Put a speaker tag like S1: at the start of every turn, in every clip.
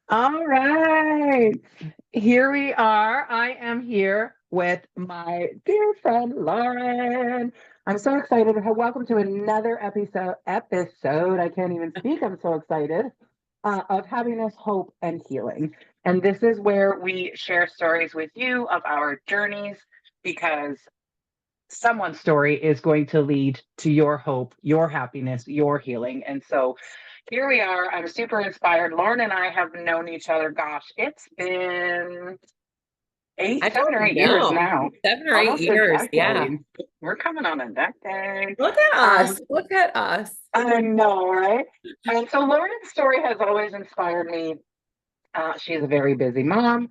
S1: All right. Here we are. I am here with my dear friend Lauren. I'm so excited. Welcome to another episode. I can't even speak. I'm so excited. Of happiness, hope, and healing. And this is where we share stories with you of our journeys because someone's story is going to lead to your hope, your happiness, your healing. And so here we are. I'm super inspired. Lauren and I have known each other. Gosh, it's been
S2: I
S1: seven or
S2: don't
S1: 8 years
S2: know.
S1: now,
S2: 7 or 8
S1: almost a
S2: years. Yeah.
S1: decade. We're coming on a decade.
S2: Look at
S1: Um,
S2: us. Look at us.
S1: I know, right? And so Lauren's story has always inspired me. She's a very busy mom.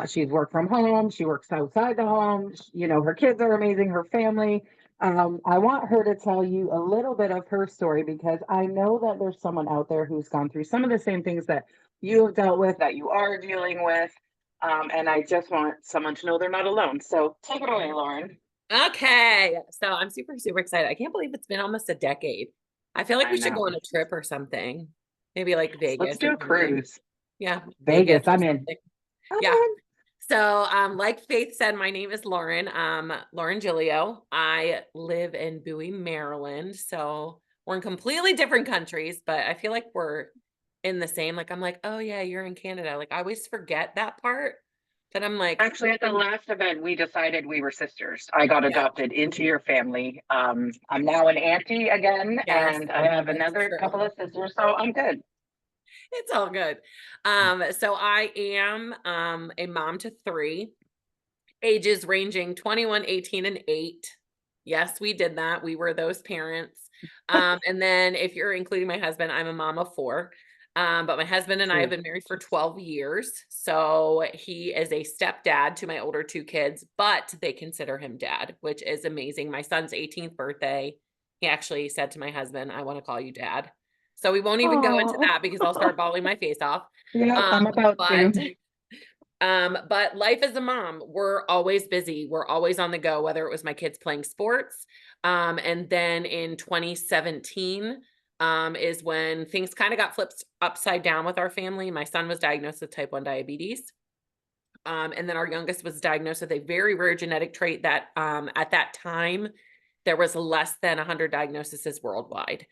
S1: She's worked from home. She works outside the home. Her kids are amazing, her family. I want her to tell you a little bit of her story because I know that there's someone out there who's gone through some of the same things that you have dealt with, that you are dealing with. And I just want someone to know they're not alone. So take it away, Lauren.
S2: Okay. So I'm super, super excited. I can't believe it's been almost a decade. I feel like
S1: I
S2: we should
S1: know.
S2: go on a trip or something. Maybe like
S1: Let's
S2: Vegas
S1: do
S2: or
S1: a
S2: something.
S1: cruise.
S2: Yeah, Vegas
S1: Vegas,
S2: or
S1: I'm in.
S2: something.
S1: I'm
S2: Yeah.
S1: in.
S2: So, like Faith said, my name is Lauren. Lauren Giglio. I live in Bowie, Maryland. So we're in completely different countries, but I feel like we're in the same. Like I'm like, oh yeah, you're in Canada. Like I always forget that part. But I'm like,
S1: Actually, at the last event, we decided we were sisters. I got
S2: yeah,
S1: adopted into your family. I'm now an auntie again,
S2: yes,
S1: and I have
S2: that's
S1: another couple
S2: true.
S1: of sisters, so I'm good.
S2: It's all good. So I am a mom to three, ages ranging 21, 18, and 8. Yes, we did that. We were those parents. And then if you're including my husband, I'm a mom of four. But my husband and I have
S1: Sweet.
S2: been married for 12 years. So he is a stepdad to my older two kids, but they consider him dad, which is amazing. My son's 18th birthday, he actually said to my husband, I want to call you dad. So we won't even go into
S1: Oh,
S2: that because I'll start bawling my face off.
S1: yeah,
S2: Um,
S1: I'm about
S2: but
S1: to.
S2: but life as a mom, we're always busy. We're always on the go, whether it was my kids playing sports. And then in 2017 is when things kind of got flipped upside down with our family. My son was diagnosed with type 1 diabetes. And then our youngest was diagnosed with a very rare genetic trait that at that time, there was less than 100 diagnoses worldwide.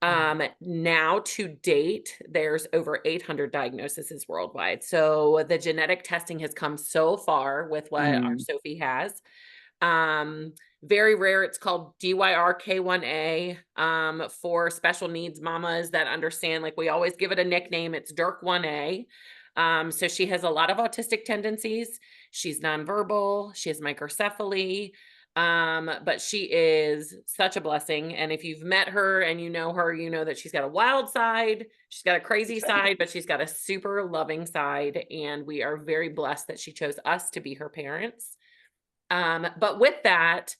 S2: Now to date, there's over 800 diagnoses worldwide. So the genetic testing has come so far with what our
S1: Mm.
S2: Sophie has. Um, Very rare. It's called DYRK1A for special needs mamas that understand, like we always give it a nickname. It's Dirk 1A. So she has a lot of autistic tendencies. She's nonverbal. She has microcephaly. But she is such a blessing. And if you've met her and you know her, you know that she's got a wild side, she's got a crazy side, but she's got a super loving side. And we are very blessed that she chose us to be her parents. But with that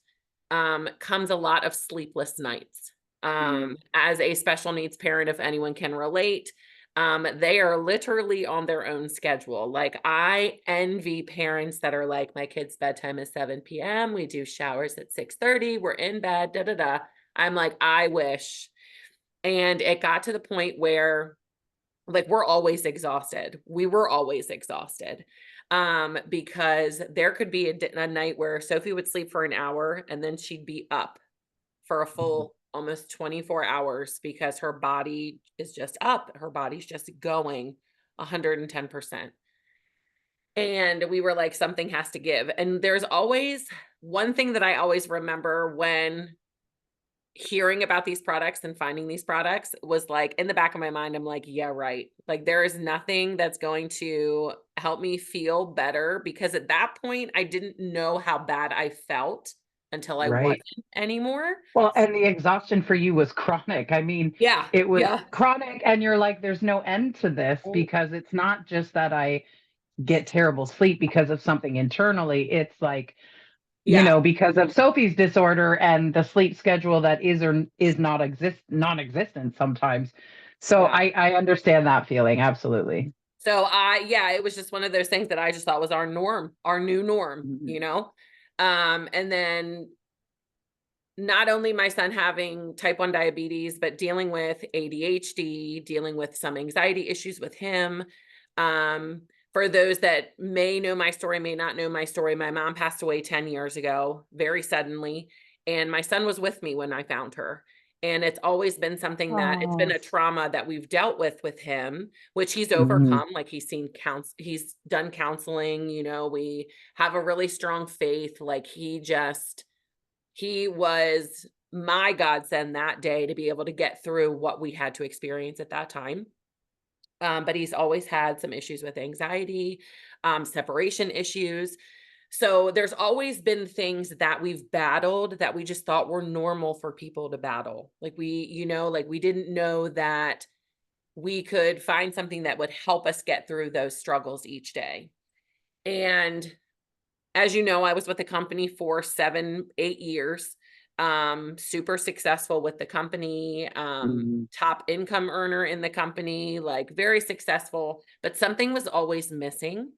S2: comes a lot of sleepless nights.
S1: Mm.
S2: As a special needs parent, if anyone can relate, they are literally on their own schedule. Like I envy parents that are like, my kid's bedtime is 7 p.m. We do showers at 6:30. We're in bed, da da da. I'm like, I wish. And it got to the point where like we're always exhausted. We were always exhausted. Because there could be a night where Sophie would sleep for an hour and then she'd be up for a full almost 24 hours because her body is just up. Her body's just going 110%. And we were like, something has to give. And there's always one thing that I always remember when hearing about these products and finding these products was like in the back of my mind, I'm like, yeah, right. Like there is nothing that's going to help me feel better because at that point, I didn't know how bad I felt until I
S1: Right.
S2: wasn't anymore.
S1: Well, and the exhaustion for you was chronic. I mean,
S2: Yeah.
S1: it was
S2: Yeah.
S1: chronic, and you're like, there's no end to this because it's not just that I get terrible sleep because of something internally. It's like,
S2: Yeah.
S1: because of Sophie's disorder and the sleep schedule that is or is not non-existent sometimes. So
S2: Yeah.
S1: I understand that feeling. Absolutely.
S2: So yeah, it was just one of those things that I just thought was our norm, our new norm,
S1: Mhm.
S2: you know? And then not only my son having type 1 diabetes, but dealing with ADHD, dealing with some anxiety issues with him. For those that may know my story, may not know my story, my mom passed away 10 years ago, very suddenly, and my son was with me when I found her. And it's always been something that it's been
S1: Oh.
S2: a trauma that we've dealt with him, which he's
S1: Mhm.
S2: overcome. Like he's done counseling, we have a really strong faith. Like he was my godsend that day to be able to get through what we had to experience at that time. But he's always had some issues with anxiety, separation issues. So there's always been things that we've battled that we just thought were normal for people to battle. Like like we didn't know that we could find something that would help us get through those struggles each day. And as you know, I was with the company for 7, 8 years. Super successful with the company,
S1: Mhm.
S2: top income earner in the company, like very successful, but something was always missing.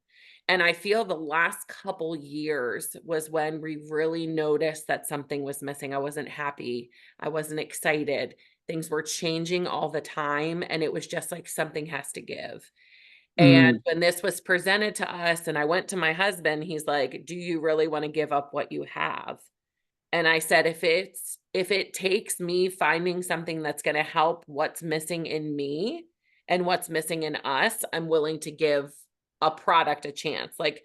S2: And I feel the last couple years was when we really noticed that something was missing. I wasn't happy. I wasn't excited. Things were changing all the time. And it was just like something has to give. And
S1: Mm.
S2: when this was presented to us and I went to my husband, he's like, "Do you really wanna give up what you have?" And I said, if it takes me finding something that's gonna help what's missing in me and what's missing in us, I'm willing to give a product a chance." Like,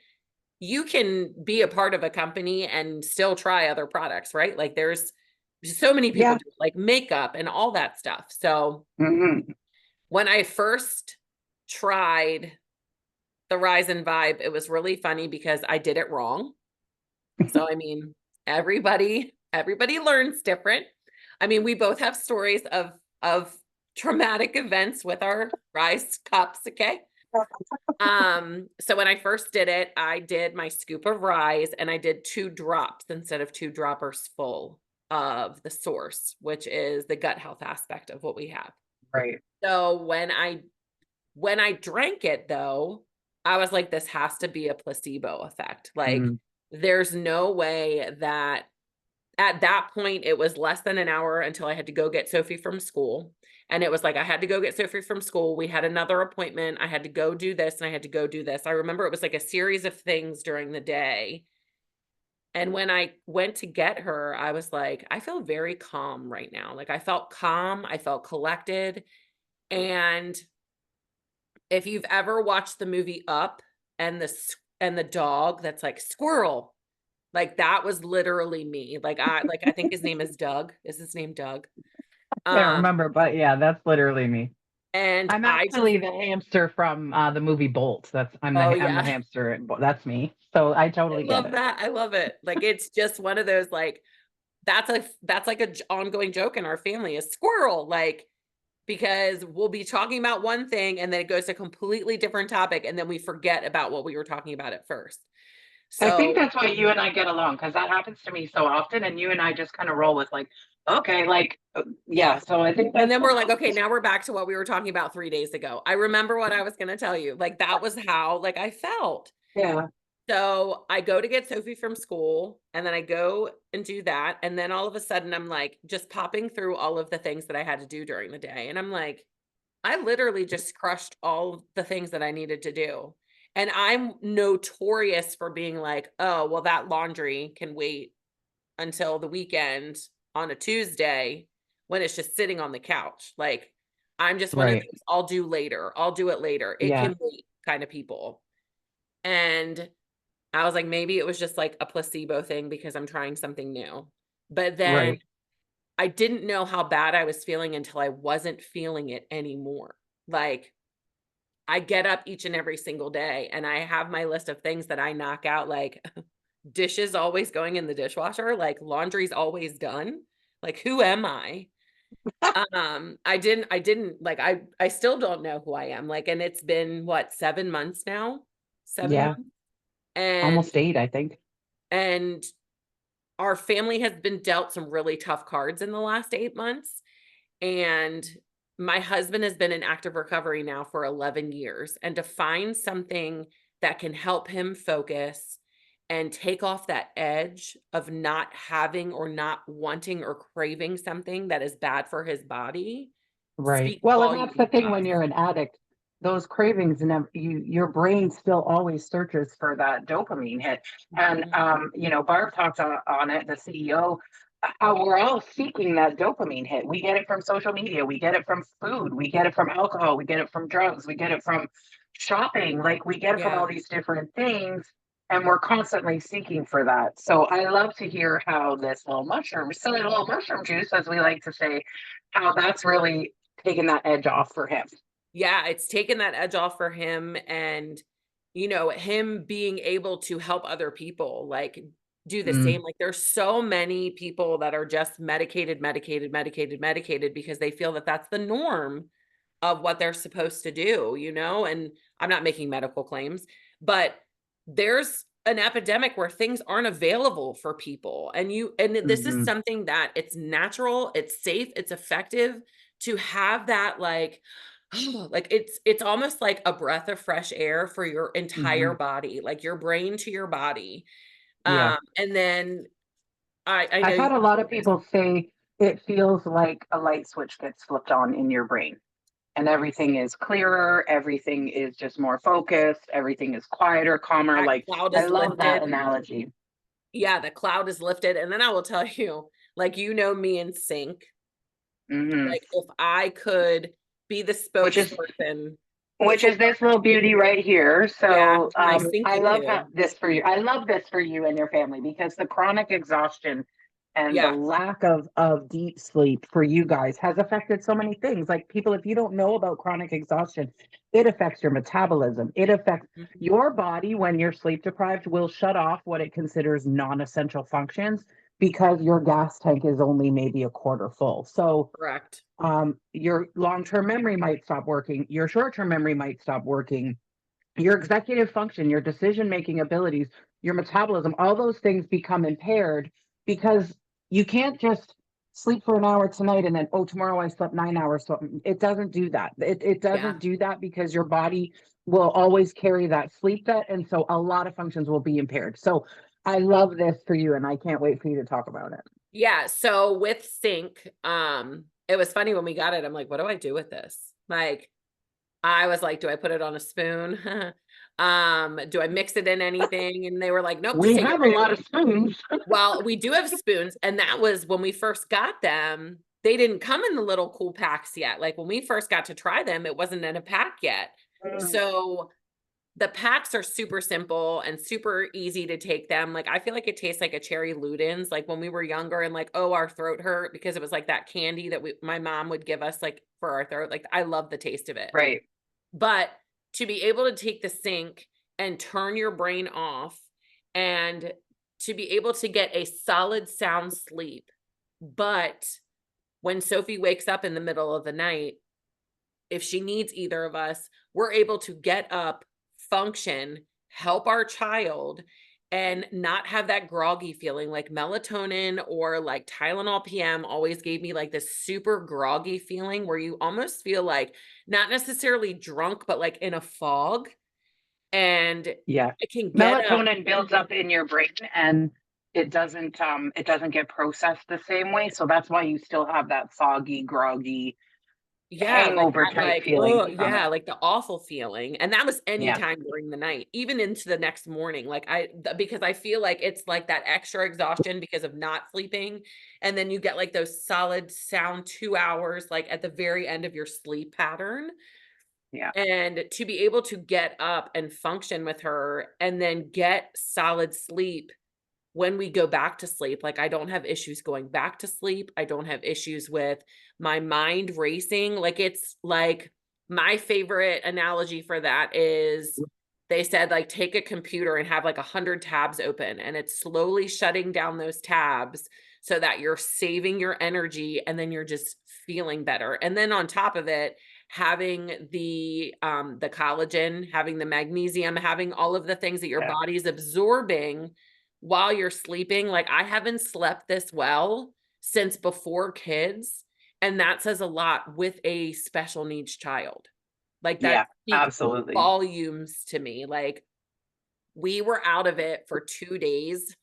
S2: you can be a part of a company and still try other products, right? Like, there's so many people
S1: Yeah.
S2: do, like, makeup and all that stuff. So,
S1: Mhm.
S2: when I first tried the Rise and Vibe, it was really funny because I did it wrong. So, I mean, everybody learns different. I mean, we both have stories of traumatic events with our Rise cups, okay? So when I first did it, I did my scoop of Rise and I did 2 drops instead of 2 droppers full of the source, which is the gut health aspect of what we have.
S1: Right.
S2: So when I drank it though, I was like, "This has to be a placebo effect." Like,
S1: Mhm.
S2: there's no way that at that point, it was less than an hour until I had to go get Sophie from school, and it was like I had to go get Sophie from school, we had another appointment, I had to go do this, and I had to go do this. I remember it was like a series of things during the day, and when I went to get her, I was like, "I feel very calm right now." Like, I felt calm, I felt collected, and if you've ever watched the movie Up and the dog that's like, "Squirrel," like, that was literally me. I think his name is Doug. Is his name Doug?
S1: Can't
S2: Um,
S1: remember, but yeah, that's literally me.
S2: and
S1: I'm
S2: I just
S1: actually the hamster from, the movie Bolt.
S2: oh,
S1: I'm the
S2: yeah.
S1: hamster in Bo that's me. So I
S2: I
S1: totally get
S2: love
S1: it.
S2: that. I love it. Like, it's just one of those, like, that's like a ongoing joke in our family is squirrel, like, because we'll be talking about one thing and then it goes to a completely different topic and then we forget about what we were talking about at first.
S1: I think
S2: So
S1: that's why you and I get along because that happens to me so often, and you and I just kinda roll with, like, "Okay," like, yeah,
S2: yeah.
S1: so I think
S2: And
S1: that's
S2: then
S1: what
S2: we're like,
S1: happens.
S2: "Okay, now we're back to what we were talking about 3 days ago." I remember what I was gonna tell you, like, that was how, like, I felt.
S1: Yeah.
S2: So, I go to get Sophie from school, and then I go and do that, and then all of a sudden, I'm, like, just popping through all of the things that I had to do during the day, and I'm like, "I literally just crushed all of the things that I needed to do." And I'm notorious for being like, "Oh, well, that laundry can wait until the weekend on a Tuesday when it's just sitting on the couch." Like, I'm just one of
S1: Right.
S2: those, "I'll do later, I'll do it later, it
S1: Yeah.
S2: can wait" kind of people. And I was like, maybe it was just like a placebo thing because I'm trying something new. But then
S1: Right.
S2: I didn't know how bad I was feeling until I wasn't feeling it anymore. Like, I get up each and every single day and I have my list of things that I knock out, like dishes always going in the dishwasher, like laundry's always done. Like, who am I? I didn't like I still don't know who I am. Like, and it's been what, 7 months now? 7
S1: Yeah.
S2: months? And
S1: Almost 8, I think.
S2: and our family has been dealt some really tough cards in the last 8 months, and my husband has been in active recovery now for 11 years, and to find something that can help him focus and take off that edge of not having or not wanting or craving something that is bad for his body
S1: Right.
S2: speaks
S1: Well, and that's
S2: volumes
S1: the
S2: to
S1: thing when
S2: us.
S1: you're an addict. those cravings never your brain still always searches for that dopamine hit. And
S2: Mhm.
S1: Barb talks on it, the CEO, how we're all seeking that dopamine hit. We get it from social media, we get it from food, we get it from alcohol, we get it from drugs, we get it from shopping, like we get it from all
S2: Yeah.
S1: these different things, and we're constantly seeking for that. So I love to hear how this little mushroom, silly little mushroom juice, as we like to say, how that's really taken that edge off for him.
S2: Yeah, it's taken that edge off for him, and, him being able to help other people, like, do the
S1: Mm,
S2: same. Like, there's so many people that are just medicated, medicated, medicated, medicated because they feel that that's the norm of what they're supposed to do, and I'm not making medical claims, but there's an epidemic where things aren't available for people, and this is
S1: mhm,
S2: something that it's natural, it's safe, it's effective to have that, like, like, it's almost like a breath of fresh air for your entire
S1: mhm.
S2: body, like, your brain to your body,
S1: Yeah.
S2: and then I know
S1: I've
S2: you
S1: had a lot of
S2: do this.
S1: people say it feels like a light switch gets flipped on in your brain, and everything is clearer, everything is just more focused, everything is quieter, calmer.
S2: That
S1: Like,
S2: cloud
S1: I
S2: is
S1: love that
S2: lifted.
S1: analogy.
S2: Yeah, the cloud is lifted, and then I will tell you, like, me in sync.
S1: Hmm.
S2: Like, if I could be the
S1: Which is
S2: spokesperson
S1: which
S2: for
S1: is this little beauty right here.
S2: yeah,
S1: So
S2: my
S1: I
S2: Stinky
S1: love
S2: poo.
S1: this for you. I love this for you and your family, because the chronic exhaustion and the
S2: Yeah,
S1: lack of deep sleep for you guys has affected so many things. Like, people, if you don't know about chronic exhaustion, it affects your metabolism. It affects
S2: mhm,
S1: your body. When you're sleep deprived, will shut off what it considers non-essential functions, because your gas tank is only maybe a quarter full. So
S2: correct.
S1: your long-term memory might stop working, your short-term memory might stop working, your executive function, your decision-making abilities, your metabolism, all those things become impaired, because you can't just sleep for an hour tonight and then, oh, tomorrow I slept 9 hours. So it doesn't do that. It doesn't
S2: Yeah.
S1: do that, because your body will always carry that sleep debt. And so a lot of functions will be impaired. So I love this for you, and I can't wait for you to talk about it.
S2: Yeah, so with Sync, it was funny when we got it, I'm like, "What do I do with this?" Like, I was like, "Do I put it on a spoon? Do I mix it in anything?" And they were like, "Nope, just
S1: We
S2: take it
S1: have a
S2: right
S1: lot
S2: away."
S1: of spoons.
S2: Well, we do have spoons, and that was when we first got them, they didn't come in the little cool packs yet. Like, when we first got to try them, it wasn't in a pack yet. So, the packs are super simple and super easy to take them. Like, I feel like it tastes like a cherry Ludens, like, when we were younger and, like, oh, our throat hurt because it was, like, that candy that my mom would give us, like, for our throat. Like, I love the taste of it.
S1: Right.
S2: But to be able to take the Sync and turn your brain off, and to be able to get a solid sound sleep, but when Sophie wakes up in the middle of the night, if she needs either of us, we're able to get up, function, help our child, and not have that groggy feeling. Like, melatonin or like Tylenol PM always gave me like this super groggy feeling where you almost feel like not necessarily drunk, but like in a fog. And
S1: Yeah.
S2: I can get up.
S1: Melatonin builds up in your brain, and it doesn't get processed the same way. So that's why you still have that foggy, groggy,
S2: Yeah, like
S1: hangover
S2: that,
S1: type
S2: like,
S1: feeling
S2: oh,
S1: from it.
S2: yeah, like the awful feeling, and that was
S1: Yeah.
S2: anytime during the night, even into the next morning, like, because I feel like it's like that extra exhaustion because of not sleeping, and then you get, like, those solid sound 2 hours, like, at the very end of your sleep pattern,
S1: Yeah.
S2: and to be able to get up and function with her and then get solid sleep when we go back to sleep. Like, I don't have issues going back to sleep. I don't have issues with my mind racing. Like, it's like my favorite analogy for that is they said, like, take a computer and have like 100 tabs open, and it's slowly shutting down those tabs so that you're saving your energy and then you're just feeling better. And then on top of it, having the collagen, having the magnesium, having all of the things that your
S1: Yeah.
S2: body's absorbing while you're sleeping. Like, I haven't slept this well since before kids, and that says a lot with a special needs child. Like, that
S1: Yeah.
S2: speaks
S1: Absolutely.
S2: volumes to me. Like, we were out of it for 2 days.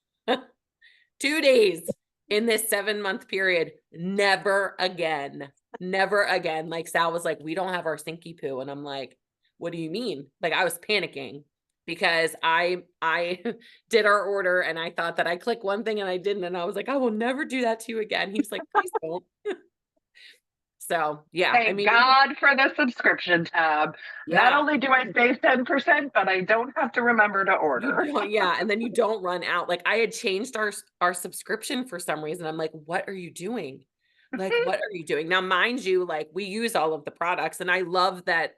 S2: 2 days in this 7-month period. Never again. Never again. Like, Sal was like, "We don't have our stinky poo," and I'm like, what do you mean? Like, I was panicking because I did our order and I thought that I clicked one thing and I didn't, and I was like, "I will never do that to you again." He was like, "Please don't." So, yeah, I
S1: Thank
S2: mean, it was
S1: God for the subscription tab. Not
S2: yeah.
S1: only do I save 10%, but I don't have to remember to
S2: You
S1: order.
S2: don't yeah, and then you don't run out. Like, I had changed our subscription for some reason. I'm like, "What are you doing? Like, what are you doing?" Now, mind you, like, we use all of the products, and I love that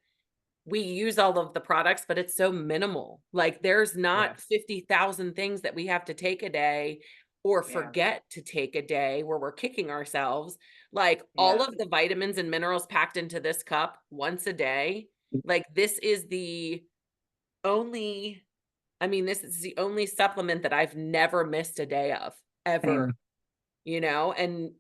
S2: we use all of the products, but it's so minimal. Like, there's
S1: Yeah,
S2: not 50,000 things that we have to take a day or
S1: yeah,
S2: forget to take a day where we're kicking ourselves. Like, all
S1: yeah.
S2: of the vitamins and minerals packed into this cup once a day, like, this is the only I mean, this is the only supplement that I've never missed a day of, ever,
S1: Same.
S2: you know? And,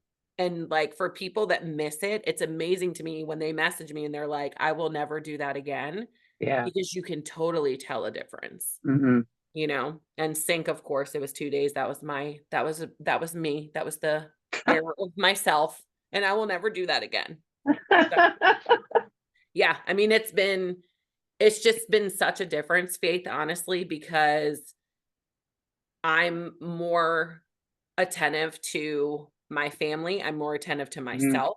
S2: like, for people that miss it, it's amazing to me when they message me and they're like, "I will never do that again,"
S1: Yeah.
S2: because you can totally tell a difference,
S1: Hmm.
S2: you know? And sync, of course, it was 2 days, that was me, that was the error of myself, and I will never do that again. So, yeah, I mean, it's just been such a difference, Faith, honestly, because I'm more attentive to my family, I'm more attentive to myself,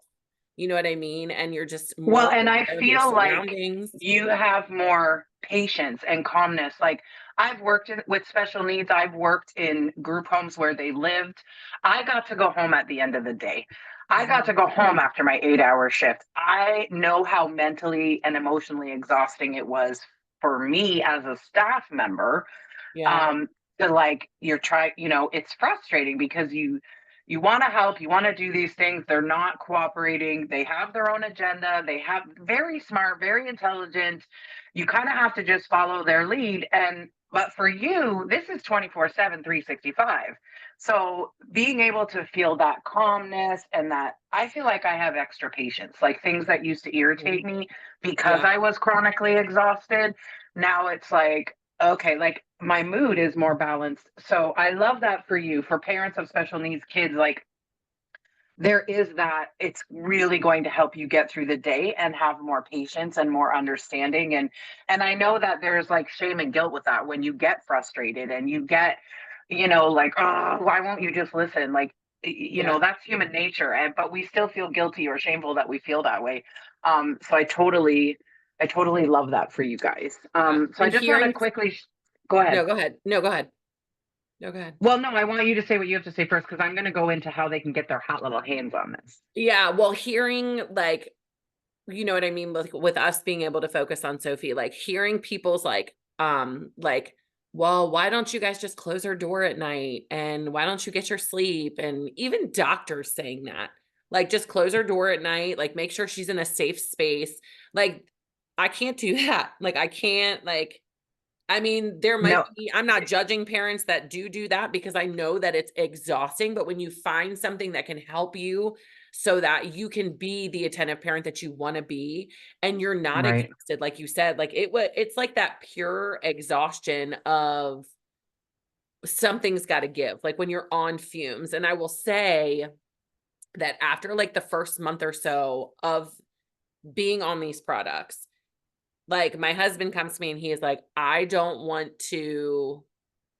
S2: you know what I mean? And you're just
S1: Well,
S2: more
S1: and I
S2: aware of your
S1: feel like
S2: surroundings.
S1: you have more patience and calmness. Like I've worked with special needs, I've worked in group homes where they lived. I got to go home at the end of the day. I got to
S2: Mhm.
S1: go home after my 8-hour shift. I know how mentally and emotionally exhausting it was for me as a staff member,
S2: Yeah,
S1: um to like you're trying, it's frustrating because you want to help, you want to do these things, they're not cooperating, they have their own agenda, they have very smart, very intelligent, you kind of have to just follow their lead. And but for you this is 24/7, 365. So being able to feel that calmness and that, I feel like I have extra patience, like things that used to
S2: mhm,
S1: irritate me because
S2: yeah,
S1: I was chronically exhausted, now it's like, okay, like my mood is more balanced. So I love that for you, for parents of special needs kids. Like there is that, it's really going to help you get through the day and have more patience and more understanding. And I know that there's like shame and guilt with that when you get frustrated and you get, like, oh, why won't you just listen? Like,
S2: yeah,
S1: that's human nature. And but we still feel guilty or shameful that we feel that way. So I totally love that for you guys.
S2: yeah,
S1: So I
S2: and
S1: just want to
S2: hearing
S1: quickly go ahead.
S2: no, go ahead. No, go ahead. No, go ahead.
S1: Well, no, I want you to say what you have to say first because I'm going to go into how they can get their hot little hands on this.
S2: Yeah, well, hearing, like, you know what I mean, with us being able to focus on Sophie, like, hearing people's, like, "Well, why don't you guys just close her door at night, and why don't you get your sleep?" And even doctors saying that, like, "Just close her door at night, like, make sure she's in a safe space." Like, I can't do that. Like, I can't, like I mean, there might
S1: No,
S2: be I'm not judging parents that do that because I know that it's exhausting, but when you find something that can help you so that you can be the attentive parent that you wanna be, and you're not
S1: right.
S2: exhausted, like you said, like, it's like that pure exhaustion of something's gotta give, like, when you're on fumes, and I will say that after, like, the first month or so of being on these products, like, my husband comes to me and he is like, "I don't want to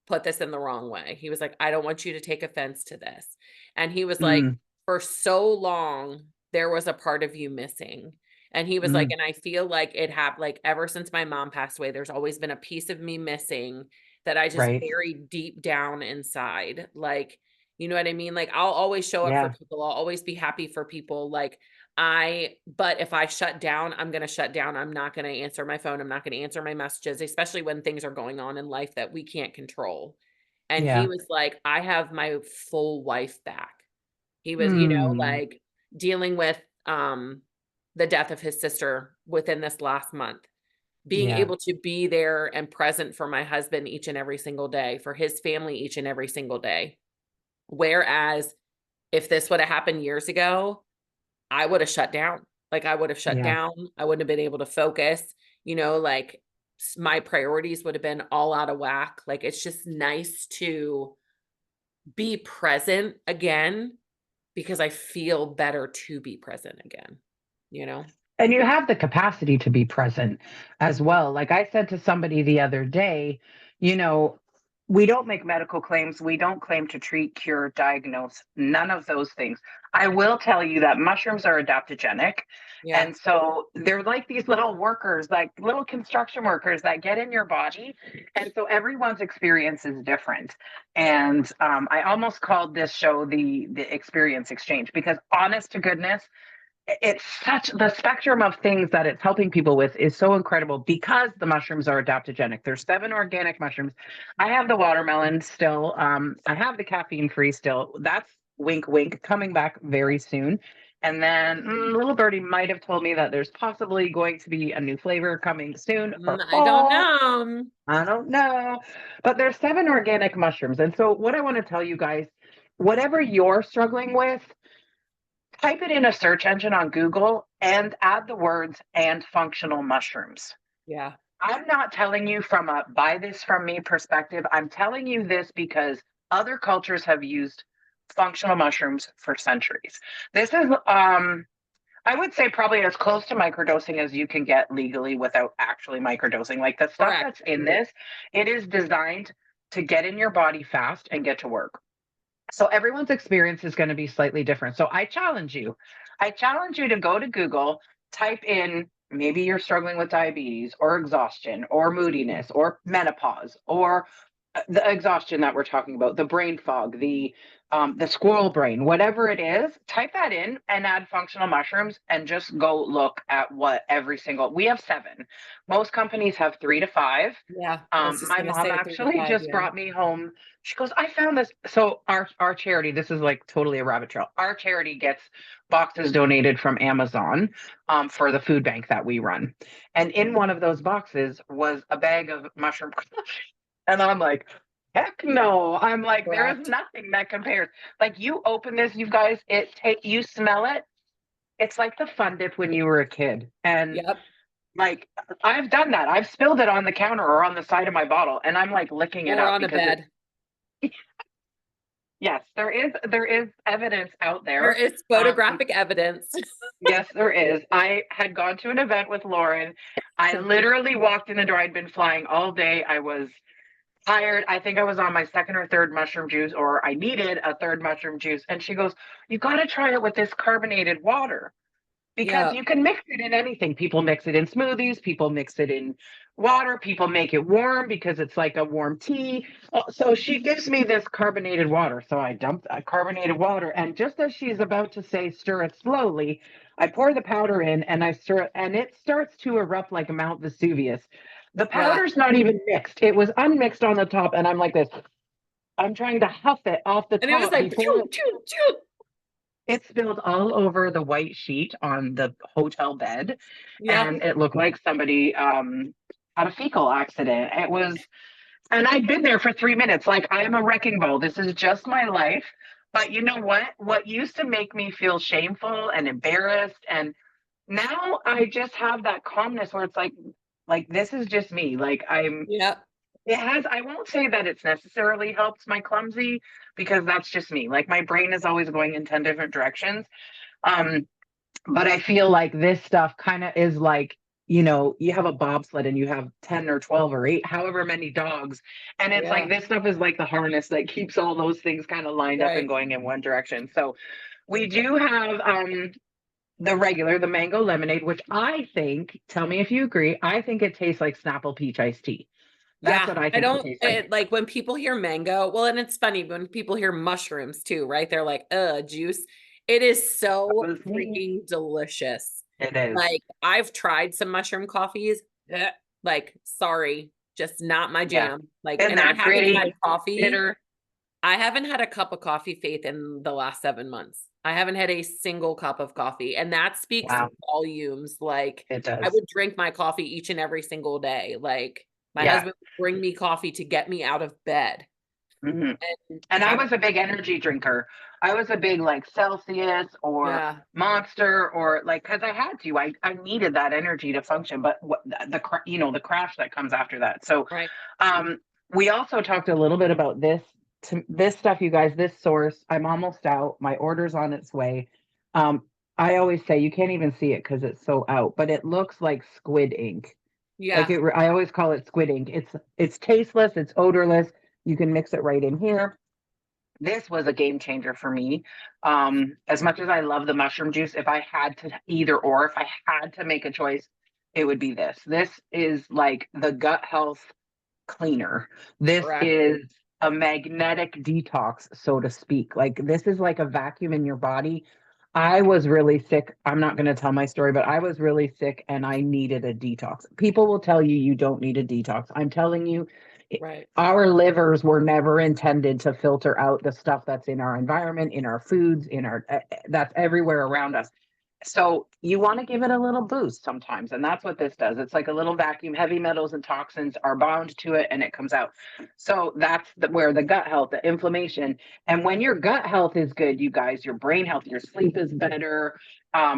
S2: put this in the wrong way." He was like, "I don't want you to take offense to this." And he was like,
S1: Mm,
S2: "For so long, there was a part of you missing." And he was like,
S1: mm,
S2: "And I feel like it happened like ever since my mom passed away, there's always been a piece of me missing that I just
S1: right.
S2: buried deep down inside." Like, you know what I mean? Like, I'll always show up for
S1: Yeah,
S2: people. I'll always be happy for people. But if I shut down, I'm going to shut down. I'm not going to answer my phone. I'm not going to answer my messages, especially when things are going on in life that we can't control. And he
S1: yeah.
S2: was like, "I have my full wife back." He was,
S1: Mm,
S2: like, dealing with, the death of his sister within this last month, being
S1: yeah,
S2: able to be there and present for my husband each and every single day, for his family each and every single day. Whereas if this woulda happened years ago, I woulda shut down. Like, I would have shut
S1: yeah,
S2: down. I wouldn't have been able to focus, like, my priorities would have been all out of whack. Like, it's just nice to be present again because I feel better to be present again, you know?
S1: And you have the capacity to be present as well. Like I said to somebody the other day, you know, we don't make medical claims. We don't claim to treat, cure, diagnose, none of those things. I will tell you that mushrooms are adaptogenic.
S2: Yeah.
S1: And so they're like these little workers, like little construction workers that get in your body. And so everyone's experience is different. And I almost called this show the experience exchange because honest to goodness, it's such the spectrum of things that it's helping people with is so incredible because the mushrooms are adaptogenic. There's 7 organic mushrooms. I have the watermelon still. I have the caffeine free still. That's wink wink coming back very soon. And then little birdie might have told me that there's possibly going to be a new flavor coming soon for
S2: I don't
S1: fall.
S2: know.
S1: I don't know, but there's 7 organic mushrooms. And so what I want to tell you guys, whatever you're struggling with, type it in a search engine on Google and add the words and functional mushrooms.
S2: Yeah.
S1: I'm not telling you from a buy this from me perspective. I'm telling you this because other cultures have used functional mushrooms for centuries. This is I would say probably as close to microdosing as you can get legally without actually microdosing. Like the stuff
S2: Correct.
S1: that's in this, it is designed to get in your body fast and get to work. So everyone's experience is going to be slightly different. So I challenge you. I challenge you to go to Google, type in maybe you're struggling with diabetes or exhaustion or moodiness or menopause or the exhaustion that we're talking about, the brain fog, the squirrel brain, whatever it is, type that in and add functional mushrooms and just go look at what every single we have 7. Most companies have 3 to 5.
S2: Yeah. I was just
S1: My
S2: gonna
S1: mom
S2: say 3 to
S1: actually
S2: 5.
S1: just
S2: Yeah.
S1: brought me home. She goes, I found this. So our charity, this is like totally a rabbit trail. Our charity gets boxes donated from Amazon for the food bank that we run. And in one of those boxes was a bag of mushroom. And I'm like, heck no. I'm like, there is
S2: Correct.
S1: nothing that compares. Like you open this, you guys, you smell it. It's like the fun dip when you were a kid. And
S2: Yep.
S1: like I've done that. I've spilled it on the counter or on the side of my bottle and I'm like licking it
S2: Or
S1: up
S2: on a
S1: because it
S2: bed.
S1: yes, there is evidence out
S2: There
S1: there.
S2: is
S1: Um
S2: photographic evidence.
S1: yes, there is. I had gone to an event with Lauren. I literally walked in the door. I'd been flying all day. I was tired. I think I was on my second or third mushroom juice, or I needed a third mushroom juice. And she goes, you got to try it with this carbonated water because
S2: Yeah.
S1: you can mix it in anything. People mix it in smoothies, people mix it in water, people make it warm because it's like a warm tea. So she gives me this carbonated water. So I dump carbonated water, and just as she's about to say, stir it slowly, I pour the powder in and I stir it, and it starts to erupt like Mount Vesuvius. The
S2: Yeah.
S1: powder's not even mixed, it was unmixed on the top, and I'm like this. I'm trying to huff it off the
S2: And it was
S1: top
S2: like,
S1: before
S2: choo, choo, choo.
S1: it spilled all over the white sheet on the hotel bed,
S2: Yeah.
S1: and it looked like somebody had a fecal accident. It was, and I'd been there for 3 minutes. Like I'm a wrecking ball. This is just my life. But you know what? What used to make me feel shameful and embarrassed, and now I just have that calmness where it's like this is just me. Like I'm
S2: Yep.
S1: it has, I won't say that it's necessarily helped my clumsy because that's just me. Like my brain is always going in 10 different directions. Um, but I feel like this stuff kind of is like, you have a bobsled and you have 10 or 12 or 8, however many dogs. And it's like
S2: Yeah.
S1: this stuff is like the harness that keeps all those things kind of lined up and
S2: Right.
S1: going in one direction. So we do have the mango lemonade, which I think, tell me if you agree, I think it tastes like Snapple peach iced tea. That's
S2: Yeah.
S1: what I
S2: I
S1: think it
S2: don't
S1: tastes like.
S2: like when people hear mango. Well, and it's funny when people hear mushrooms too, right? They're like, juice. It is
S1: That
S2: so
S1: was me.
S2: freaking delicious.
S1: It is.
S2: Like, I've tried some mushroom coffees. Like, sorry, just not my
S1: Yeah.
S2: jam. Like,
S1: And
S2: and I
S1: they're
S2: haven't had
S1: gritty,
S2: coffee.
S1: bitter.
S2: I haven't had a cup of coffee, Faith, in the last 7 months. I haven't had a single cup of coffee, and that speaks
S1: Wow,
S2: volumes. Like,
S1: it
S2: I
S1: does.
S2: would drink my coffee each and every single day. Like, my
S1: Yeah.
S2: husband would bring me coffee to get me out of bed
S1: hmm
S2: and
S1: And I
S2: have,
S1: was a big energy drinker. I was a big like Celsius or
S2: yeah,
S1: Monster or like because I had to. I needed that energy to function. But what the crash that comes after that. So
S2: right.
S1: um, we also talked a little bit about this stuff, you guys. This source. I'm almost out. My order's on its way. Um, I always say you can't even see it because it's so out, but it looks like squid ink. Like
S2: Yeah.
S1: I always call it squid ink. It's tasteless, it's odorless. You can mix it right in here. This was a game changer for me. As much as I love the mushroom juice, if I had to either or, if I had to make a choice, it would be this. This is like the gut health cleaner. This
S2: Correct.
S1: is a magnetic detox, so to speak. Like this is like a vacuum in your body. I was really sick. I'm not going to tell my story, but I was really sick and I needed a detox. People will tell you you don't need a detox. I'm telling you,
S2: Right.
S1: our livers were never intended to filter out the stuff that's in our environment, in our foods, in our that's everywhere around us. So you want to give it a little boost sometimes, and that's what this does. It's like a little vacuum. Heavy metals and toxins are bound to it, and it comes out. So that's where the gut health, the inflammation, and when your gut health is good, you guys, your brain health, your sleep is better.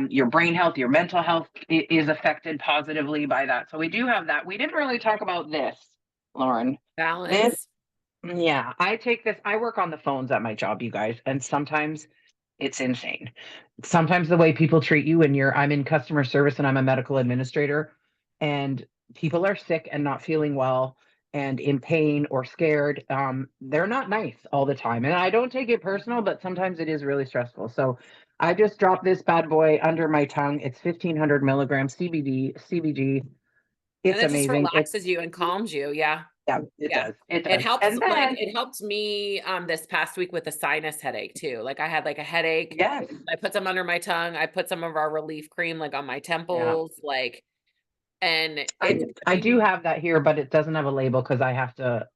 S1: Your brain health, your mental health is affected positively by that. So we do have that. We didn't really talk about this, Lauren. This,
S2: Balance.
S1: yeah, I take this. I work on the phones at my job, you guys, and sometimes it's insane. Sometimes the way people treat you when I'm in customer service and I'm a medical administrator, and people are sick and not feeling well and in pain or scared. They're not nice all the time. And I don't take it personal, but sometimes it is really stressful. So I just dropped this bad boy under my tongue. It's 1,500 milligrams CBG.
S2: And
S1: It's
S2: it just
S1: amazing.
S2: relaxes you and calms you. Yeah.
S1: Yeah, it
S2: Yeah.
S1: does. It
S2: It
S1: does.
S2: helps,
S1: And
S2: like,
S1: then,
S2: it helped me, this past week with a sinus headache too. Like, I had, like, a headache.
S1: yes,
S2: I put some under my tongue. I put some of our relief cream, like, on my
S1: yeah.
S2: temples, like, and
S1: I
S2: it's
S1: I
S2: I
S1: do have that here, but it doesn't have a label because I have to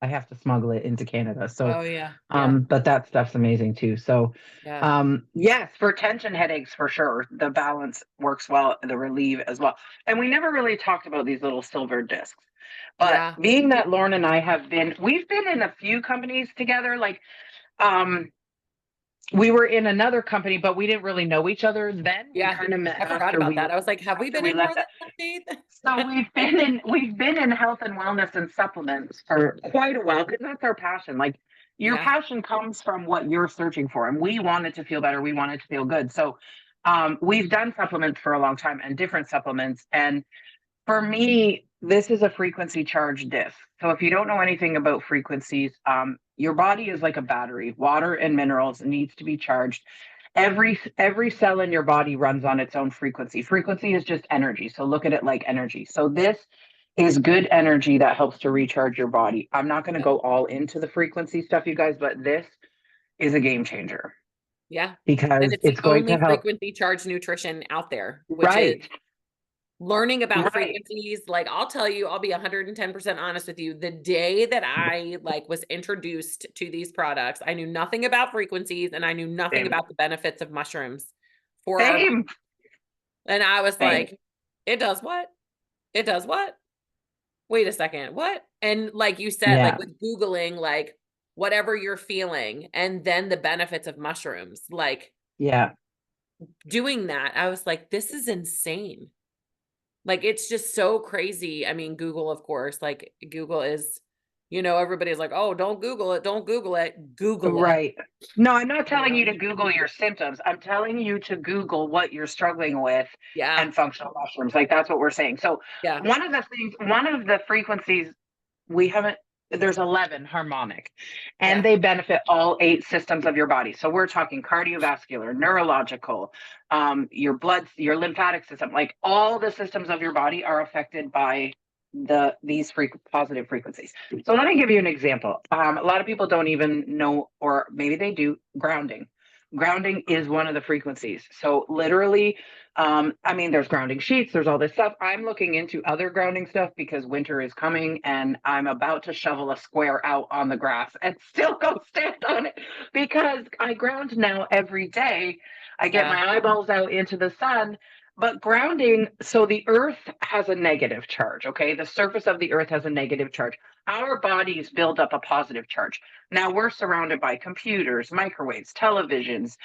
S1: smuggle it into Canada. So,
S2: Oh, yeah. Yeah.
S1: but that stuff's amazing too. So,
S2: Yeah.
S1: yes, for tension headaches for sure, the balance works well, the relieve as well. And we never really talked about these little silver discs. But
S2: Yeah.
S1: being that Lauren and I we've been in a few companies together. Like, um, we were in another company, but we didn't really know each other then. We
S2: Yeah.
S1: kind of met
S2: I forgot
S1: after
S2: about that. I was like, "Have we been
S1: we
S2: in more
S1: left.
S2: than a decade?"
S1: So we've been in health and wellness and supplements for quite a while because that's our passion. Like your
S2: Yeah.
S1: passion comes from what you're searching for, and we wanted to feel better. We wanted to feel good. So we've done supplements for a long time and different supplements. And for me, this is a frequency charged disc. So if you don't know anything about frequencies, your body is like a battery. Water and minerals needs to be charged. Every cell in your body runs on its own frequency. Frequency is just energy. So look at it like energy. So this is good energy that helps to recharge your body. I'm not going to
S2: Yeah.
S1: go all into the frequency stuff, you guys, but this is a game changer
S2: Yeah. And
S1: because
S2: it's the
S1: it's going to
S2: only
S1: help.
S2: frequency charged nutrition out there, which is
S1: Right.
S2: learning about
S1: Right.
S2: frequencies. Like, I'll tell you, I'll be 110% honest with you. The day that I, like, was introduced to these products, I knew nothing about frequencies and I knew nothing
S1: Same.
S2: about the benefits of mushrooms for our body.
S1: Same.
S2: And I was
S1: Same.
S2: like, "It does what? It does what? Wait a second, what?" And like you said, like
S1: Yeah.
S2: with Googling, like, whatever you're feeling and then the benefits of mushrooms, like,
S1: Yeah.
S2: doing that, I was like, "This is insane." Like, it's just so crazy. I mean, Google, of course, like, Google is, everybody's like, "Oh, don't Google it, don't Google it." Google it,
S1: Right. No, I'm not
S2: you
S1: telling you
S2: know?
S1: to Google your symptoms. I'm telling you to Google what you're struggling with
S2: Yeah,
S1: and functional mushrooms. Like that's what we're saying. So
S2: yeah,
S1: one of the frequencies we haven't, there's 11 harmonic, and
S2: yeah,
S1: they benefit all 8 systems of your body. So we're talking cardiovascular, neurological, your blood, your lymphatic system, like all the systems of your body are affected by these positive frequencies. So let me give you an example. A lot of people don't even know, or maybe they do, grounding. Grounding is one of the frequencies. So literally, I mean, there's grounding sheets, there's all this stuff. I'm looking into other grounding stuff because winter is coming and I'm about to shovel a square out on the grass and still go stand on it because I ground now every day. I get
S2: yeah,
S1: my eyeballs out into the sun. But grounding, so the earth has a negative charge, okay? The surface of the earth has a negative charge. Our bodies build up a positive charge. Now we're surrounded by computers, microwaves, televisions,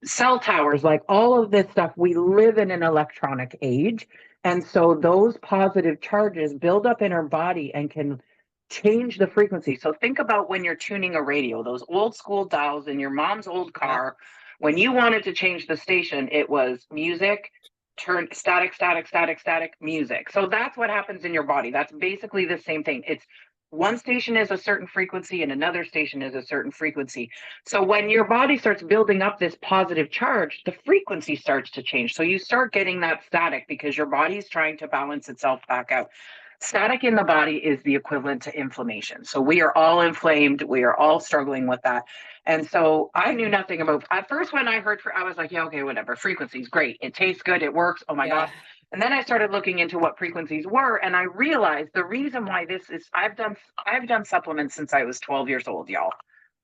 S1: cell towers, like all of this stuff. We live in an electronic age. And so those positive charges build up in our body and can change the frequency. So think about when you're tuning a radio, those old school dials in your mom's old
S2: yeah,
S1: car When you wanted to change the station, it was music, turn static, static, static, static, music. So that's what happens in your body. That's basically the same thing. It's one station is a certain frequency and another station is a certain frequency. So when your body starts building up this positive charge, the frequency starts to change. So you start getting that static because your body's trying to balance itself back out. Static in the body is the equivalent to inflammation. So we are all inflamed. We are all struggling with that. And so I knew nothing about, at first when I heard, I was like, yeah, okay, whatever. Frequencies, great. It tastes good. It works. Oh my
S2: Yeah.
S1: God. And then I started looking into what frequencies were, and I realized the reason why this is, I've done supplements since I was 12 years old, y'all.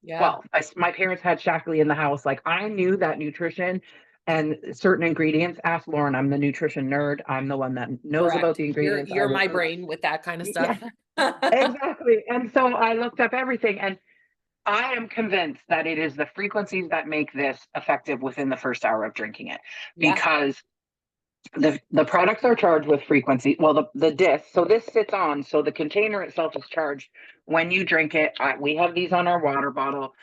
S2: Yeah.
S1: 12. My parents had Shackley in the house. Like I knew that nutrition and certain ingredients. Ask Lauren. I'm the nutrition nerd. I'm the one that knows about
S2: Correct.
S1: the ingredients. I
S2: You're
S1: will
S2: my
S1: go.
S2: brain with that kind of
S1: Yeah,
S2: stuff.
S1: exactly. And so I looked up everything, and I am convinced that it is the frequencies that make this effective within the first hour of drinking it,
S2: Yeah.
S1: because the products are charged with frequency. Well, the disc, so this sits on, so the container itself is charged when you drink it. We have these on our water bottle.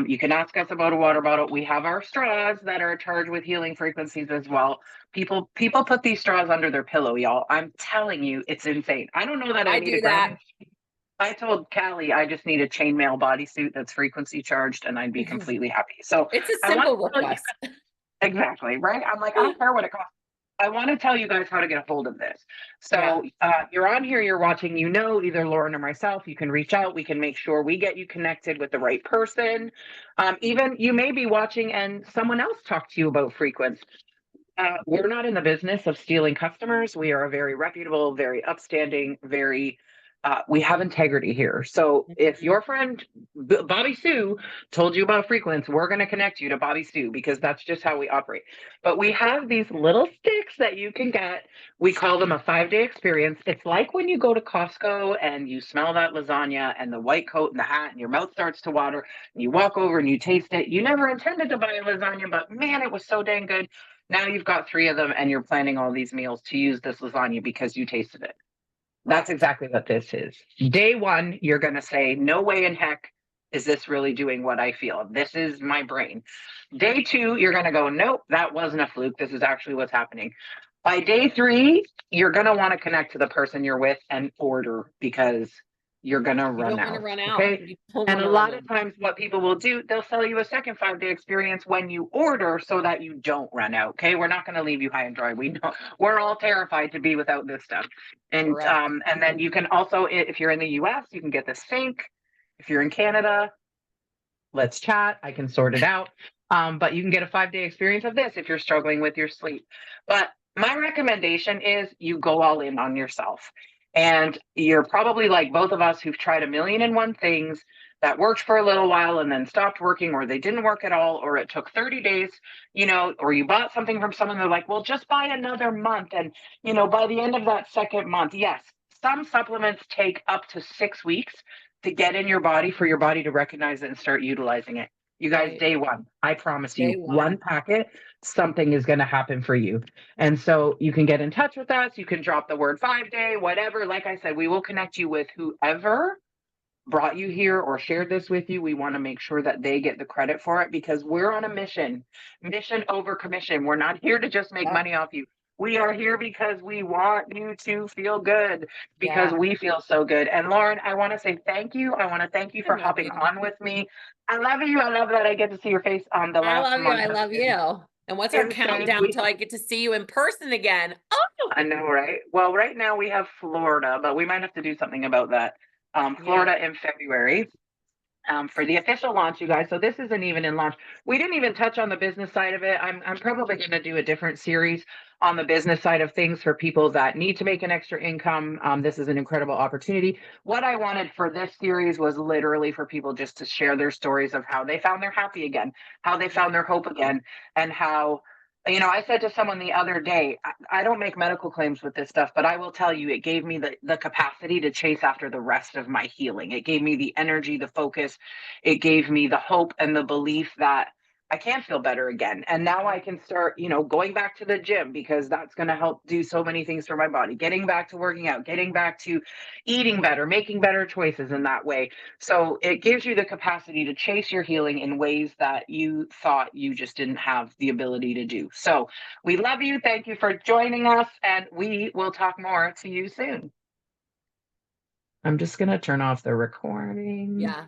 S1: You can ask us about a water bottle. We have our straws that are charged with healing frequencies as well. People put these straws under their pillow, y'all. I'm telling you, it's insane. I don't know that I
S2: I
S1: need a
S2: do that.
S1: grounding. I told Callie I just need a chainmail bodysuit that's frequency charged, and I'd be completely happy. So
S2: It's a
S1: I want
S2: simple
S1: to tell you
S2: request.
S1: exactly right. I'm like, I don't care what it costs. I want to tell you guys how to get a hold of this.
S2: Yeah.
S1: So you're on here, you're watching, either Lauren or myself, you can reach out. We can make sure we get you connected with the right person. Even you may be watching and someone else talked to you about frequency. We're not in the business of stealing customers. We are a very reputable, very upstanding, we have integrity here. So if
S2: Mhm.
S1: your friend Bobby Sue told you about Frequency, we're going to connect you to Bobby Sue because that's just how we operate. But we have these little sticks that you can get. We call them a 5-day experience. It's like when you go to Costco and you smell that lasagna and the white coat and the hat and your mouth starts to water and you walk over and you taste it. You never intended to buy a lasagna, but man, it was so dang good. Now you've got 3 of them and you're planning all these meals to use this lasagna because you tasted it. That's
S2: Correct.
S1: exactly what this is. Day 1, you're going to say, no way in heck is this really doing what I feel. This is my brain. Day 2, you're going to go, nope, that wasn't a fluke. This is actually what's happening. By day 3, you're going to want to connect to the person you're with and order because you're going to
S2: You
S1: run
S2: don't want to
S1: out.
S2: run out.
S1: Okay.
S2: You don't
S1: And
S2: want
S1: a
S2: to run
S1: lot of
S2: out.
S1: times, what people will do, they'll sell you a second 5-day experience when you order so that you don't run out. Okay. We're not going to leave you high and dry. We know we're all terrified to be without this stuff.
S2: Correct.
S1: And then you can also, if you're in the US, you can get the sync. If you're in Canada, let's chat. I can sort it out. But you can get a 5-day experience of this if you're struggling with your sleep. But my recommendation is you go all in on yourself. And you're probably like both of us who've tried a million and one things that worked for a little while and then stopped working, or they didn't work at all, or it took 30 days, or you bought something from someone, they're like, well, just buy another month. And, by the end of that second month, yes, some supplements take up to 6 weeks to get in your body for your body to recognize it and start utilizing it. You guys,
S2: Right.
S1: day 1, I promise
S2: Day
S1: you, one
S2: one.
S1: packet, something is going to happen for you. And so you can get in touch with us. You can drop the word 5-day, whatever. Like I said, we will connect you with whoever brought you here or shared this with you. We want to make sure that they get the credit for it because we're on a mission over commission. We're not here to just make
S2: Yep.
S1: money off you. We are here because we want you to feel good, because
S2: Yeah.
S1: we feel so good. And Lauren, I want to say thank you. I want to thank you
S2: I
S1: for
S2: love
S1: hopping
S2: you.
S1: on with me. I love you. I love that I get to see your face on the
S2: I
S1: last
S2: love you.
S1: month
S2: I
S1: has
S2: love
S1: been
S2: you. And what's our
S1: insane.
S2: countdown till I get to see you in person again? Oh,
S1: I know, right? Well, right now we have Florida, but we might have to do something about that.
S2: yeah.
S1: Florida in February. For the official launch, you guys. So this isn't even in launch. We didn't even touch on the business side of it. I'm probably going to do a different series on the business side of things for people that need to make an extra income. This is an incredible opportunity. What I wanted for this series was literally for people just to share their stories of how they found their happy again, how they
S2: Yeah.
S1: found their hope again, and how I said to someone the other day, I don't make medical claims with this stuff, but I will tell you, it gave me the capacity to chase after the rest of my healing. It gave me the energy, the focus. It gave me the hope and the belief that I can feel better again. And now I can start, going back to the gym because that's going to help do so many things for my body. Getting back to working out, getting back to eating better, making better choices in that way. So it gives you the capacity to chase your healing in ways that you thought you just didn't have the ability to do. So we love you. Thank you for joining us. And we will talk more to you soon. I'm just going to turn off the recording.
S2: Yeah.